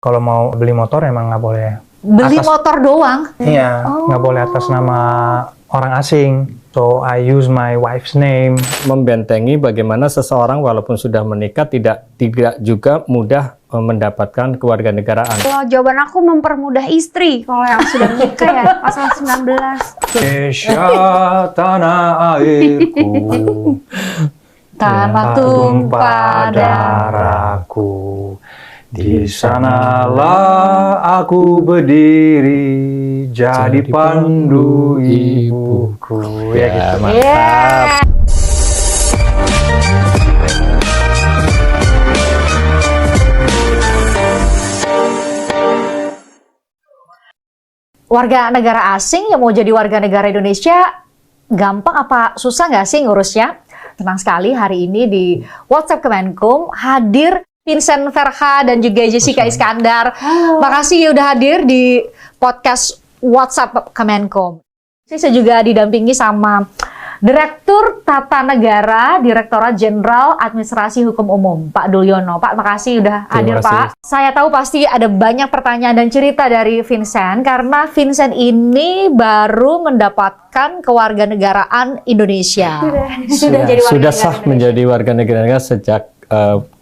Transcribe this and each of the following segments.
kalau mau beli motor emang nggak boleh. Beli motor doang? Iya, nggak boleh atas nama orang asing. So I use my wife's name. Membentengi bagaimana seseorang walaupun sudah menikah tidak juga mudah mendapatkan kewarganegaraan. Kalau jawaban aku mempermudah istri kalau yang sudah menikah ya, pasal 19. Indonesia tanah airku, Tanah tumpah darahku. Di sanalah aku berdiri, jadi pandu ibuku. Ya gitu. Mantap. Warga negara asing yang mau jadi warga negara Indonesia, gampang apa susah nggak sih ngurusnya? Tenang sekali, hari ini di WhatsApp Kemenkum hadir Vincent Verha dan juga Jessica Iskandar. Makasih udah hadir di podcast WhatsApp Kemenkum. Saya juga didampingi sama Direktur Tata Negara, Direktorat Jenderal Administrasi Hukum Umum, Pak Dulyono. Pak, makasih udah hadir, Pak. Saya tahu pasti ada banyak pertanyaan dan cerita dari Vincent, karena Vincent ini baru mendapatkan kewarganegaraan Indonesia. Sudah jadi warga Sudah negara sah Indonesia. menjadi warga negara sejak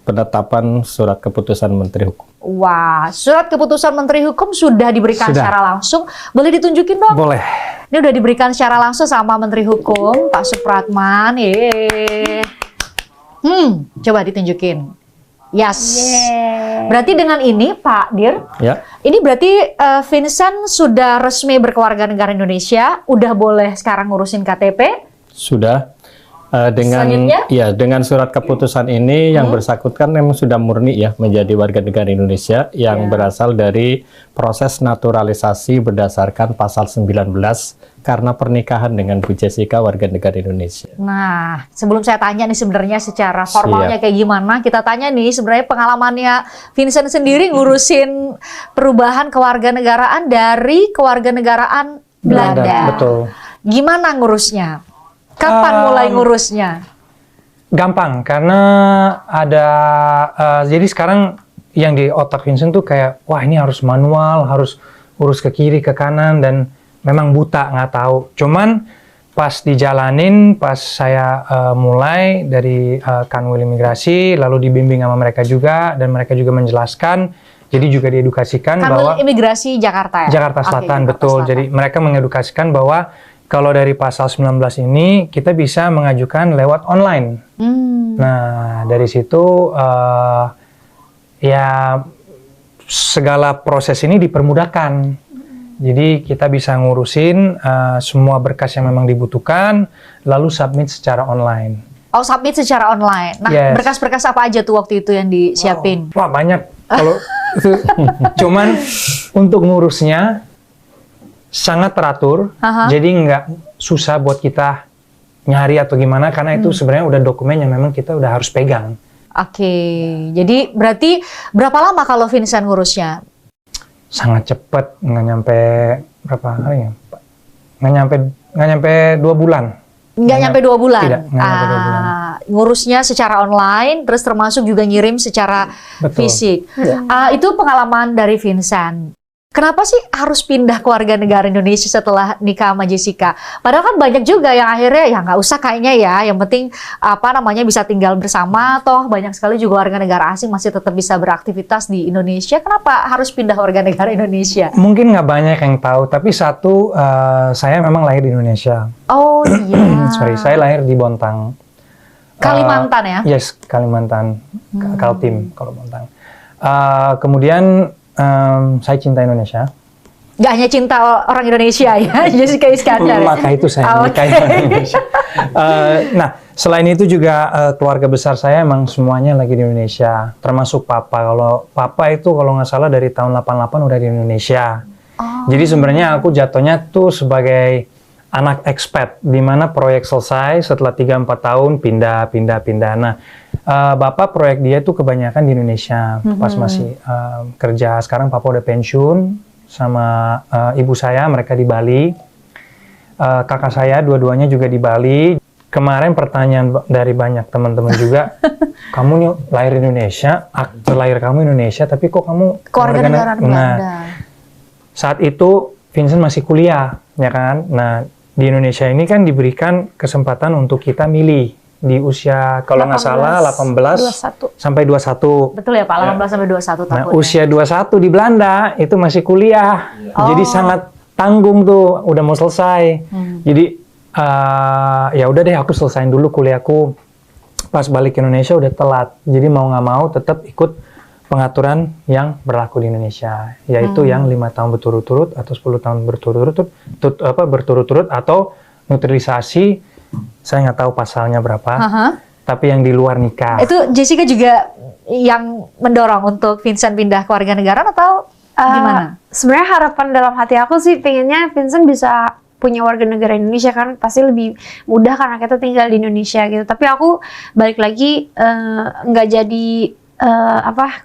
penetapan surat keputusan Menteri Hukum. Wah, surat keputusan Menteri Hukum sudah diberikan Sudah. secara langsung. Boleh ditunjukin dong? Boleh. Ini udah diberikan secara langsung sama Menteri Hukum, Pak Supratman. Yeay. Coba ditunjukin. Yes. Berarti dengan ini, Pak Dir, Ya, ini berarti Vincent sudah resmi berkewarganegaraan Indonesia, udah boleh sekarang ngurusin KTP. sudah. Dengan Selanjutnya? dengan surat keputusan ini yang bersangkutan memang sudah murni ya menjadi warga negara Indonesia yang berasal dari proses naturalisasi berdasarkan pasal 19 karena pernikahan dengan Bu Jessica warga negara Indonesia. Nah, sebelum saya tanya nih sebenarnya secara formalnya kayak gimana, kita tanya nih sebenarnya pengalamannya Vincent sendiri ngurusin perubahan kewarganegaraan dari kewarganegaraan Belanda. Betul. Gimana ngurusnya? Kapan mulai ngurusnya? Gampang, karena ada, jadi sekarang yang di otak Vincent tuh kayak, wah ini harus manual, harus urus ke kiri, ke kanan, dan memang buta, nggak tahu. Cuman pas dijalanin, pas saya mulai dari Kanwil Imigrasi, lalu dibimbing sama mereka juga, dan mereka juga menjelaskan, jadi juga diedukasikan bahwa... Kanwil Imigrasi Jakarta ya? Jakarta Selatan, Oke, betul. Selatan. Jadi mereka mengedukasikan bahwa kalau dari pasal 19 ini kita bisa mengajukan lewat online. Nah, dari situ ya segala proses ini dipermudahkan. Jadi kita bisa ngurusin semua berkas yang memang dibutuhkan, lalu submit secara online. Oh, submit secara online. Nah, Yes. berkas-berkas apa aja tuh waktu itu yang disiapin? Wah, banyak. Kalau itu, cuman untuk ngurusnya sangat teratur, jadi nggak susah buat kita nyari atau gimana, karena itu sebenarnya udah dokumen yang memang kita udah harus pegang. Oke, jadi berarti berapa lama kalau Vincent ngurusnya? Sangat cepet, nggak nyampe berapa hari ya? Nggak nyampe 2 bulan. Nggak nyampe 2 bulan? Tidak, nggak nyampe 2 bulan. Ngurusnya secara online, terus termasuk juga ngirim secara Betul. fisik. Itu pengalaman dari Vincent. Kenapa sih harus pindah ke warga negara Indonesia setelah nikah sama Jessica? Padahal kan banyak juga yang akhirnya ya nggak usah kayaknya ya. Yang penting bisa tinggal bersama. Toh banyak sekali juga warga negara asing masih tetap bisa beraktivitas di Indonesia. Kenapa harus pindah warga negara Indonesia? Mungkin nggak banyak yang tahu, tapi satu, saya memang lahir di Indonesia. Oh iya. Sorry, saya lahir di Bontang. Kalimantan ya? Yes, Kalimantan, Kaltim, kalau Bontang. Kemudian saya cinta Indonesia. Nggak hanya cinta orang Indonesia ya, Jessica Iskandar. Maka itu saya menikahi orang Indonesia. Nah, selain itu juga keluarga besar saya emang semuanya lagi di Indonesia, termasuk papa. Kalau papa itu kalau nggak salah dari tahun 88 udah di Indonesia. Jadi sebenarnya aku jatuhnya tuh sebagai anak expat, di mana proyek selesai setelah 3-4 tahun pindah. Nah, bapak proyek dia tuh kebanyakan di Indonesia pas masih kerja. Sekarang papa udah pensiun, sama ibu saya, mereka di Bali. Kakak saya dua-duanya juga di Bali. kemarin pertanyaan dari banyak teman-teman juga, kamu nih lahir Indonesia, akte lahir kamu Indonesia, tapi kok kamu Kewarganegaraan Belanda. Saat itu Vincent masih kuliah, ya kan? Nah, di Indonesia ini kan diberikan kesempatan untuk kita milih di usia kalau nggak salah 18 sampai 21. Betul ya Pak, 18 sampai 21 tahun. Nah, usia 21 di Belanda itu masih kuliah. Jadi sangat tanggung tuh, udah mau selesai. Jadi ya udah deh aku selesain dulu kuliahku. Pas balik ke Indonesia udah telat. Jadi mau nggak mau tetap ikut pengaturan yang berlaku di Indonesia, yaitu yang 5 tahun berturut-turut atau 10 tahun berturut-turut atau naturalisasi. Saya nggak tahu pasalnya berapa, tapi yang di luar nikah. Itu Jessica juga yang mendorong untuk Vincent pindah ke warganegaraan atau gimana? Sebenarnya harapan dalam hati aku sih pengennya Vincent bisa punya warga negara Indonesia, kan pasti lebih mudah karena kita tinggal di Indonesia gitu. Tapi aku balik lagi nggak jadi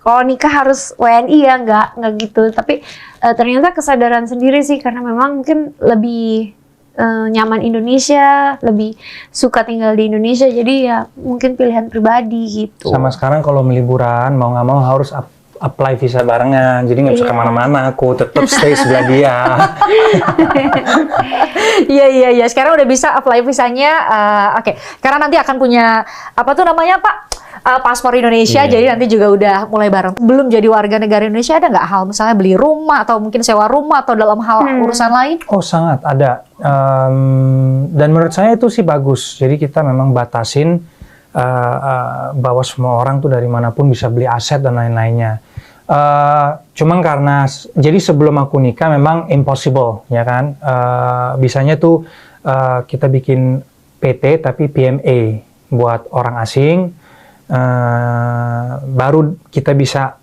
kalau nikah harus WNI ya, nggak gitu. Tapi ternyata kesadaran sendiri sih, karena memang mungkin lebih nyaman Indonesia, lebih suka tinggal di Indonesia, jadi ya mungkin pilihan pribadi gitu. Sama sekarang kalau liburan mau nggak mau harus apply visa barengan, jadi nggak bisa kemana-mana, aku tetap stay sebelah dia. Iya. Sekarang udah bisa apply visanya. Oke. Karena nanti akan punya apa tuh namanya Pak? Paspor Indonesia, jadi nanti juga udah mulai bareng. Belum jadi warga negara Indonesia, ada nggak hal misalnya beli rumah atau mungkin sewa rumah atau dalam hal urusan lain? Oh sangat ada. Dan menurut saya itu sih bagus. Jadi kita memang batasin bahwa semua orang tuh dari manapun bisa beli aset dan lain-lainnya. Cuman karena jadi sebelum aku nikah memang impossible, ya kan? Bisanya tuh kita bikin PT tapi PMA buat orang asing. Baru kita bisa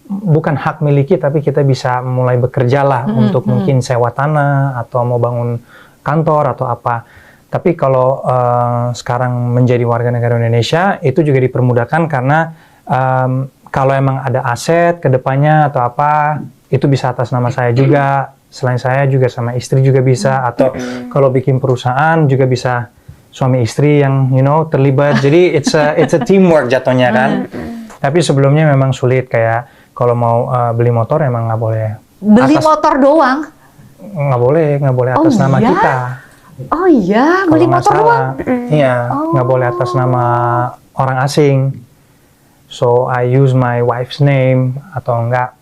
bukan hak miliki, tapi kita bisa mulai bekerja lah untuk mungkin sewa tanah atau mau bangun kantor atau apa. Tapi kalau sekarang menjadi warga negara Indonesia itu juga dipermudahkan karena kalau emang ada aset kedepannya atau apa itu bisa atas nama saya juga. Selain saya juga sama istri juga bisa, atau kalau bikin perusahaan juga bisa suami istri yang terlibat. Jadi it's a teamwork jatuhnya kan. Tapi sebelumnya memang sulit, kayak kalau mau beli motor emang nggak boleh. Beli motor doang? Nggak boleh atas nama kita. Oh iya, beli motor doang. Iya, nggak boleh atas nama orang asing. So I use my wife's name atau enggak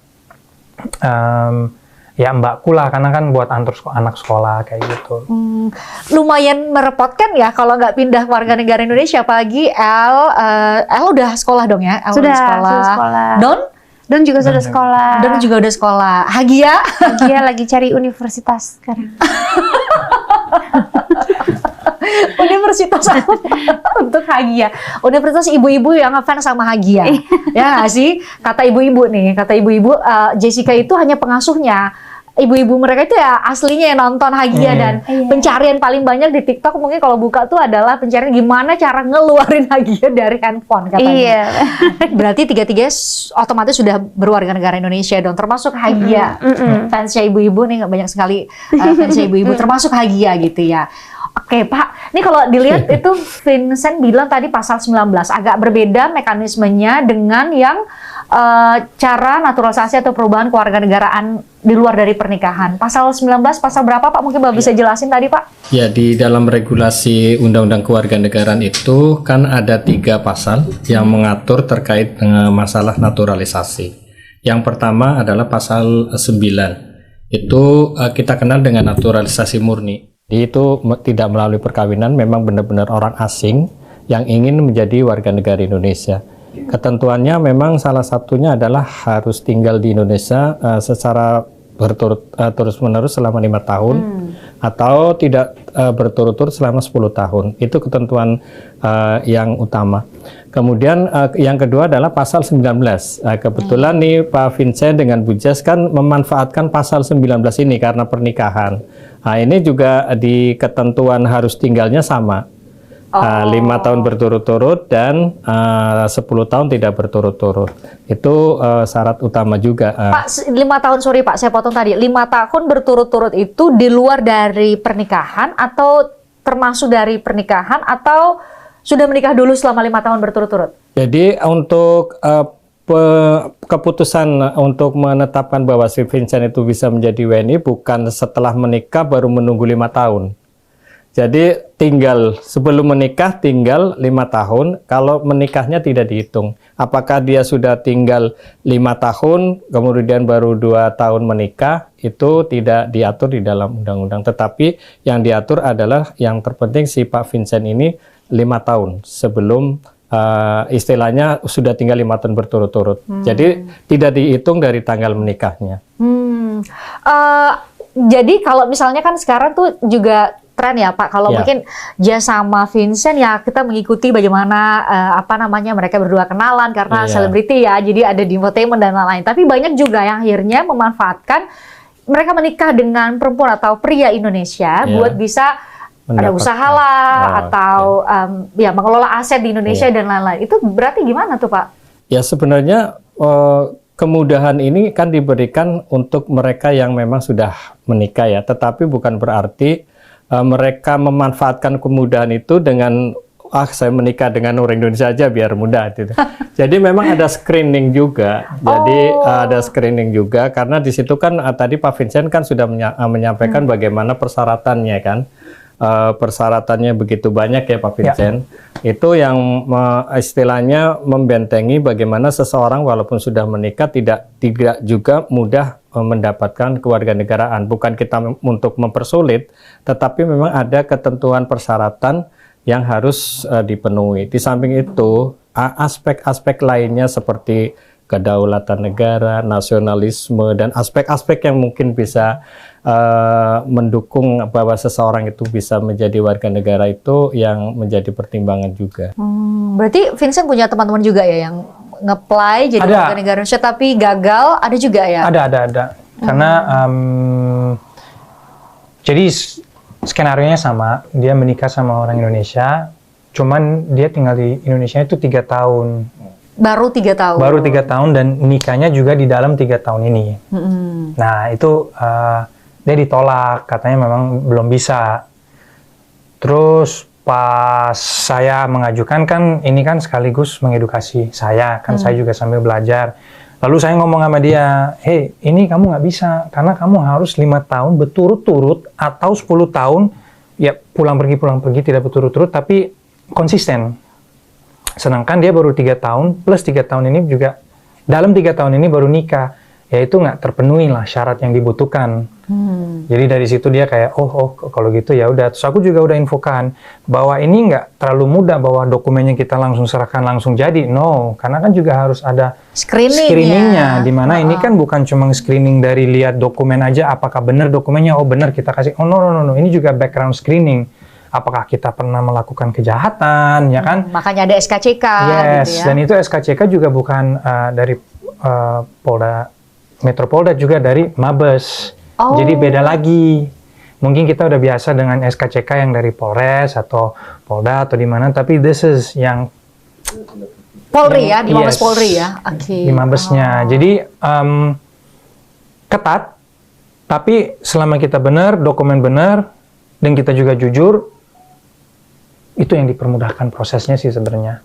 ya mbakku lah, karena kan buat antar anak sekolah kayak gitu. Lumayan merepotkan ya kalau nggak pindah warga negara Indonesia, apalagi El udah sekolah dong ya? El Sudah sekolah. Don juga sudah sekolah. Don juga udah sekolah. Hagia lagi cari universitas sekarang. Universitas apa? Untuk Hagia. Universitas ibu-ibu yang ngefans sama Hagia. Ya nggak sih? Kata ibu-ibu nih, Jessica itu hanya pengasuhnya. Ibu-ibu mereka itu ya aslinya yang nonton Hagia, dan pencarian paling banyak di TikTok mungkin kalau buka tuh adalah pencarian gimana cara ngeluarin Hagia dari handphone katanya. Iya. Berarti tiga-tiga otomatis sudah berwarga negara Indonesia dong, termasuk Hagia. Fansnya ibu-ibu nih, banyak sekali fansnya ibu-ibu termasuk Hagia gitu ya. Oke Pak, ini kalau dilihat itu Vincent bilang tadi pasal 19 agak berbeda mekanismenya dengan yang cara naturalisasi atau perubahan kewarganegaraan di luar dari pernikahan. Pasal 19, pasal berapa Pak? Mungkin Bapak bisa jelasin tadi Pak? Ya, di dalam regulasi Undang-Undang Kewarganegaraan itu kan ada 3 pasal yang mengatur terkait dengan masalah naturalisasi. Yang pertama adalah pasal 9. Itu kita kenal dengan naturalisasi murni. Itu tidak melalui perkawinan, memang benar-benar orang asing yang ingin menjadi warga negara Indonesia. Ketentuannya memang salah satunya adalah harus tinggal di Indonesia secara terus-menerus selama 5 tahun atau tidak berturut-turut selama 10 tahun. Itu ketentuan yang utama. Kemudian yang kedua adalah pasal 19. Kebetulan nih Pak Vincent dengan Bu Jess kan memanfaatkan pasal 19 ini karena pernikahan. Nah, ini juga di ketentuan harus tinggalnya sama. 5 tahun berturut-turut dan 10 tahun tidak berturut-turut. Itu syarat utama juga. Pak, 5 tahun, sorry Pak, saya potong tadi. 5 tahun berturut-turut itu di luar dari pernikahan atau termasuk dari pernikahan atau sudah menikah dulu selama 5 tahun berturut-turut? Jadi untuk keputusan untuk menetapkan bahwa si Vincent itu bisa menjadi WNI bukan setelah menikah baru menunggu 5 tahun. Jadi tinggal sebelum menikah tinggal 5 tahun, kalau menikahnya tidak dihitung. Apakah dia sudah tinggal 5 tahun, kemudian baru 2 tahun menikah, itu tidak diatur di dalam undang-undang. Tetapi yang diatur adalah yang terpenting si Pak Vincent ini 5 tahun sebelum istilahnya sudah tinggal 5 tahun berturut-turut. Jadi tidak dihitung dari tanggal menikahnya. Jadi kalau misalnya kan sekarang tuh juga tren ya Pak, kalau Ya. mungkin Jasa sama Vincent ya kita mengikuti bagaimana mereka berdua kenalan karena Iya. selebriti ya, jadi ada di infotainment dan lain-lain. Tapi banyak juga yang akhirnya memanfaatkan mereka menikah dengan perempuan atau pria Indonesia Iya. buat bisa ada Mendapatkan. usaha lah atau mengelola aset di Indonesia Iya. dan lain-lain. Itu berarti gimana tuh Pak? Ya sebenarnya kemudahan ini kan diberikan untuk mereka yang memang sudah menikah ya, tetapi bukan berarti mereka memanfaatkan kemudahan itu dengan saya menikah dengan orang Indonesia aja biar mudah gitu. Jadi memang ada screening juga. Jadi ada screening juga karena di situ kan tadi Pak Vincent kan sudah menyampaikan bagaimana persyaratannya kan. Persyaratannya begitu banyak ya Pak Vincent. Itu yang istilahnya membentengi bagaimana seseorang walaupun sudah menikah tidak juga mudah mendapatkan kewarganegaraan. Bukan kita untuk mempersulit, tetapi memang ada ketentuan persyaratan yang harus dipenuhi. Di samping itu, aspek-aspek lainnya seperti kedaulatan negara, nasionalisme, dan aspek-aspek yang mungkin bisa mendukung bahwa seseorang itu bisa menjadi warga negara itu yang menjadi pertimbangan juga. Berarti Vincent punya teman-teman juga ya yang nge-apply jadi Ada. warga negara Indonesia tapi gagal, ada juga ya? Ada. Karena jadi skenarionya sama, dia menikah sama orang Indonesia, cuman dia tinggal di Indonesia itu 3 tahun. Baru 3 tahun? Baru 3 tahun dan nikahnya juga di dalam 3 tahun ini. Nah itu dia ditolak, katanya memang belum bisa. Terus pas saya mengajukan kan ini kan sekaligus mengedukasi saya, kan saya juga sambil belajar. Lalu saya ngomong sama dia, hey ini kamu nggak bisa, karena kamu harus 5 tahun berturut-turut atau 10 tahun, ya pulang pergi tidak berturut-turut, tapi konsisten. Sedangkan dia baru 3 tahun, plus 3 tahun ini juga, dalam 3 tahun ini baru nikah, yaitu nggak terpenuhi lah syarat yang dibutuhkan. Jadi dari situ dia kayak, oh kalau gitu ya udah. Terus aku juga udah infokan bahwa ini nggak terlalu mudah bahwa dokumennya kita langsung serahkan langsung jadi. No, karena kan juga harus ada screeningnya. Dimana ini kan bukan cuma screening dari lihat dokumen aja, apakah benar dokumennya, oh benar kita kasih. Oh no, ini juga background screening. Apakah kita pernah melakukan kejahatan, ya kan? Makanya ada SKCK Yes, gitu ya. dan itu SKCK juga bukan dari Polda Metro Polda, juga dari Mabes. Oh. Jadi beda lagi. Mungkin kita udah biasa dengan SKCK yang dari Polres atau Polda atau di mana, tapi this is yang Polri ya, di Mabes yes, Polri ya. Oke. di Mabesnya. Jadi ketat, tapi selama kita benar, dokumen benar, dan kita juga jujur, itu yang dipermudahkan prosesnya sih sebenarnya.